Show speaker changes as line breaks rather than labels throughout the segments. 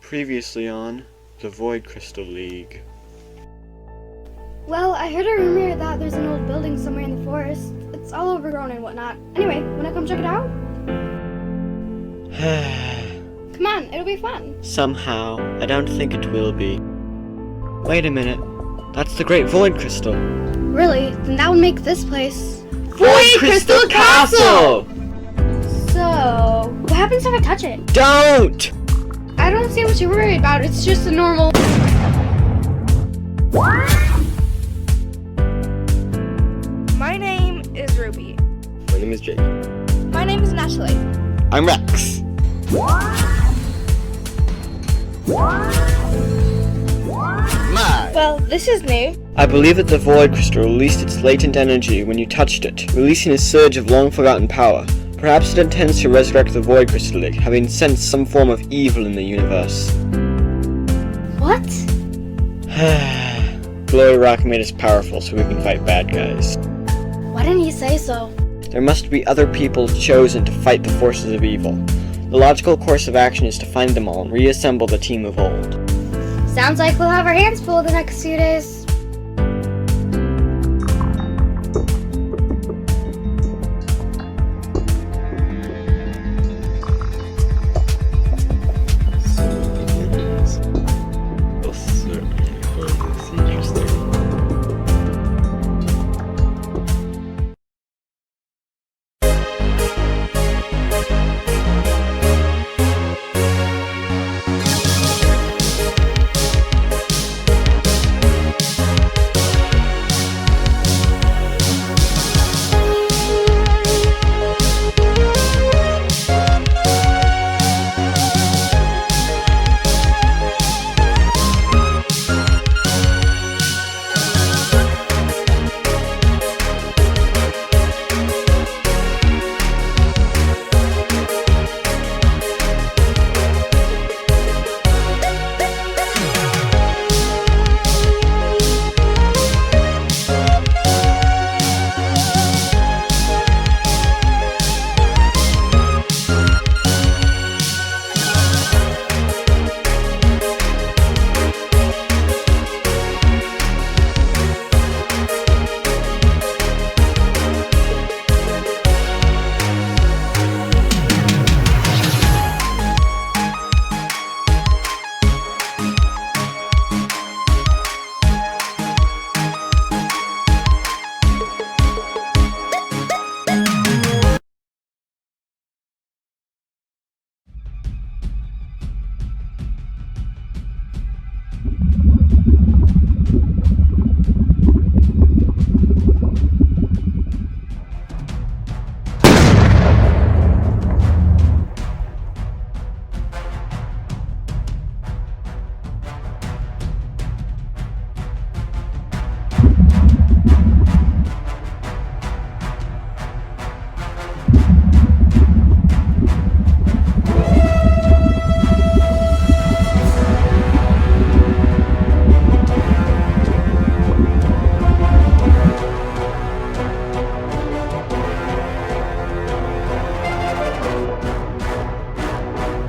Previously on the Voidcrystal League.
Well, I heard a rumor that there's an old building somewhere in the forest. It's all overgrown and whatnot. Anyway, wanna come check it out? Come on, it'll be fun.
Somehow, I don't think it will be. Wait a minute. That's the Great Void Crystal.
Really? Then that would make this place...
Voidcrystal Castle!
So, what happens if I touch it?
Don't!
I don't see what you're worried about. It's just a normal...
My name is Ruby.
My name is Jake.
My name is Natalie.
I'm Rex.
Well, this is new.
I believe that the Void Crystal released its latent energy when you touched it, releasing a surge of long-forgotten power. Perhaps it intends to resurrect the Voidcrystal League, having sensed some form of evil in the universe.
What?
Glory Rock made us powerful so we can fight bad guys.
Why didn't you say so?
There must be other people chosen to fight the forces of evil. The logical course of action is to find them all and reassemble the team of old.
Sounds like we'll have our hands full the next few days.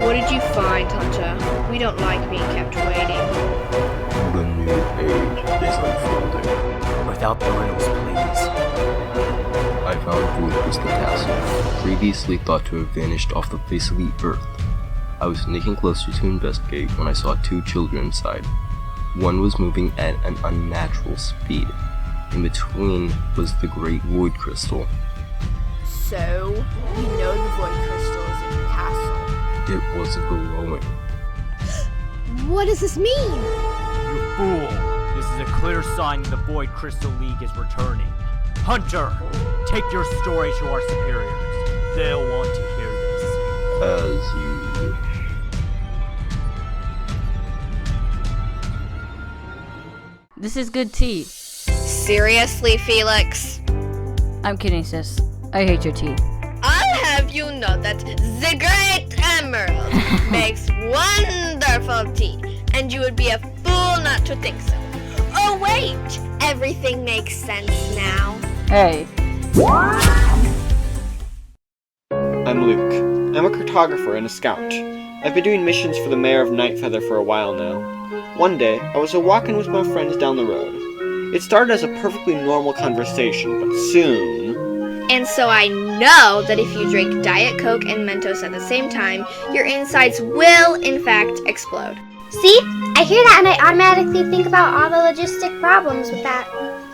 What did you find, Hunter? We don't like being kept waiting.
The new age is unfolding.
Without the riddles, please.
I found Voidcrystal Castle, previously thought to have vanished off the face of the earth. I was sneaking closer to investigate when I saw two children inside. One was moving at an unnatural speed. In between was the Great Void Crystal.
So, we know the Void Crystal is in the castle.
It was glowing.
What does this mean?
You fool! This is a clear sign the Voidcrystal League is returning. Hunter, take your story to our superiors. They'll want to hear this.
As you wish.
This is good tea.
Seriously, Felix?
I'm kidding, sis. I hate your tea.
I'll have you know that the Great Emerald makes wonderful tea, and you would be a fool not to think so. Oh wait, everything makes sense now.
Hey.
I'm Luke. I'm a cartographer and a scout. I've been doing missions for the mayor of Nightfeather for a while now. One day, I was walking with my friends down the road. It started as a perfectly normal conversation, but soon...
And so I know that if you drink Diet Coke and Mentos at the same time, your insides will, in fact, explode.
See? I hear that and I automatically think about all the logistic problems with that.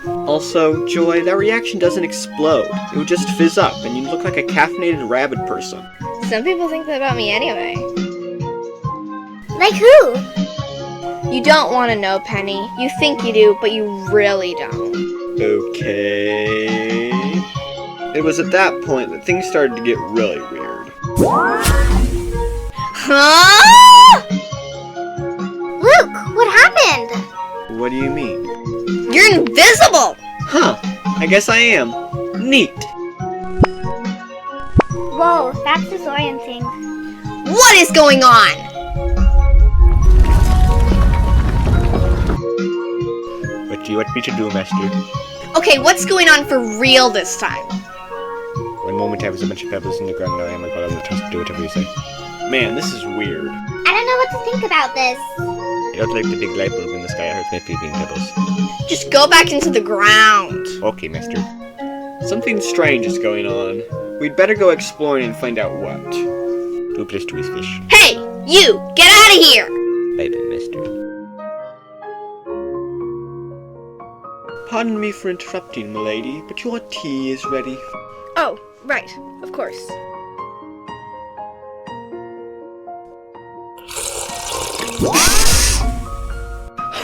Also, Joy, that reaction doesn't explode. It would just fizz up, and you'd look like a caffeinated rabid person.
Some people think that about me anyway.
Like who?
You don't want to know, Penny. You think you do, but you really don't.
Okay... It was at that point that things started to get really weird.
Huh?
Luke, what happened?
What do you mean?
You're invisible!
Huh, I guess I am. Neat.
Whoa, that's disorienting.
What is going on?
What do you want me to do, Master?
Okay, what's going on for real this time?
One moment I was a bunch of pebbles in the ground, now I am a golem that has to do whatever you say. Man, this is weird.
I don't know what to think about this.
I don't like the big light bulb in the sky, it hurts my peeping pebbles.
Just go back into the ground.
Okay, Master. Something strange is going on. We'd better go exploring and find out what. Do place to his fish.
Hey, you! Get out of here!
Bye-bye, Master. Pardon me for interrupting, milady, but your tea is ready.
Oh, right. Of course.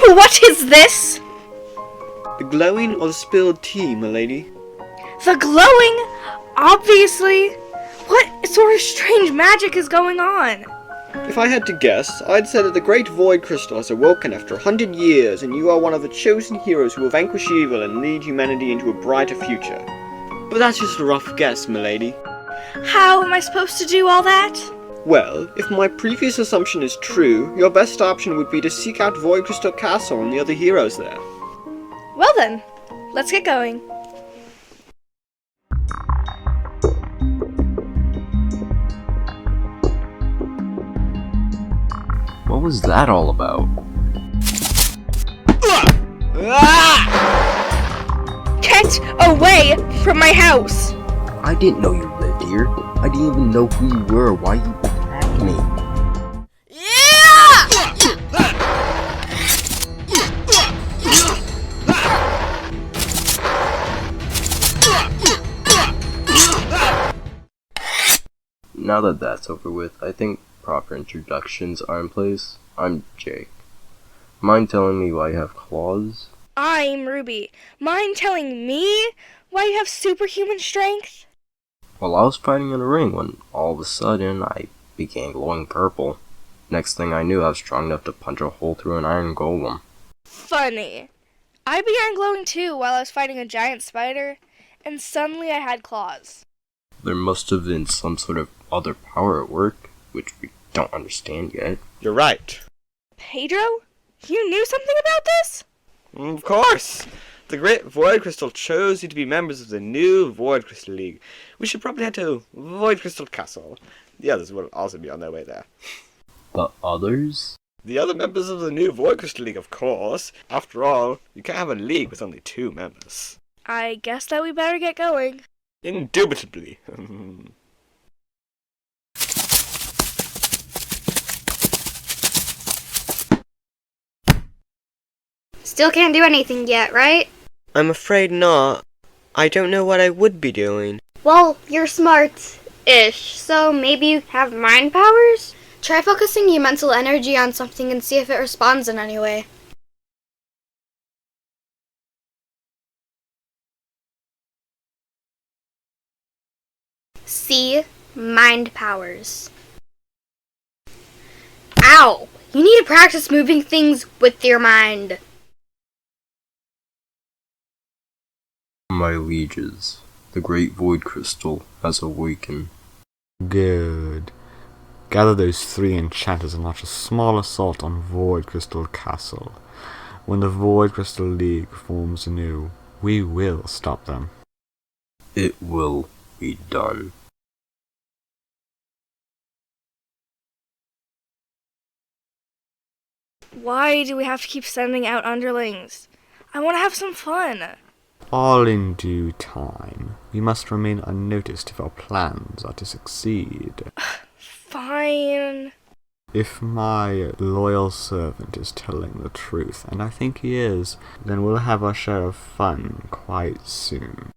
What is this?
The glowing or the spilled tea, milady?
The glowing? Obviously. What sort of strange magic is going on?
If I had to guess, I'd say that the great void crystal has awoken after 100 years, and you are one of the chosen heroes who will vanquish evil and lead humanity into a brighter future. But that's just a rough guess, milady.
How am I supposed to do all that?
Well, if my previous assumption is true, your best option would be to seek out Voidcrystal Castle and the other heroes there.
Well then, let's get going.
What was that all about?
Get away from my house!
I didn't know you lived here. I didn't even know who you were. Why you attacked me? Now that that's over with, I think proper introductions are in place. I'm Jake. Mind telling me why you have claws?
I'm Ruby. Mind telling me why you have superhuman strength?
Well, I was fighting in a ring when all of a sudden I began glowing purple. Next thing I knew, I was strong enough to punch a hole through an iron golem.
Funny. I began glowing too while I was fighting a giant spider, and suddenly I had claws.
There must have been some sort of other power at work, which we don't understand yet.
You're right.
Pedro? You knew something about this?
Of course! The great Voidcrystal chose you to be members of the new Voidcrystal League. We should probably head to Voidcrystal Castle. The others will also be on their way there.
The others?
The other members of the new Voidcrystal League, of course. After all, you can't have a league with only 2 members.
I guess that we better get going.
Indubitably.
Still can't do anything yet, right?
I'm afraid not. I don't know what I would be doing.
Well, you're smart-ish, so maybe you have mind powers? Try focusing your mental energy on something and see if it responds in any way. See? Mind powers. Ow! You need to practice moving things with your mind.
My lieges, the great void crystal has awakened.
Good. Gather those 3 enchanters and launch a small assault on Voidcrystal Castle. When the Voidcrystal League forms anew, we will stop them.
It will be done.
Why do we have to keep sending out underlings? I want to have some fun.
All in due time. We must remain unnoticed if our plans are to succeed.
Fine.
If my loyal servant is telling the truth, and I think he is, then we'll have our share of fun quite soon.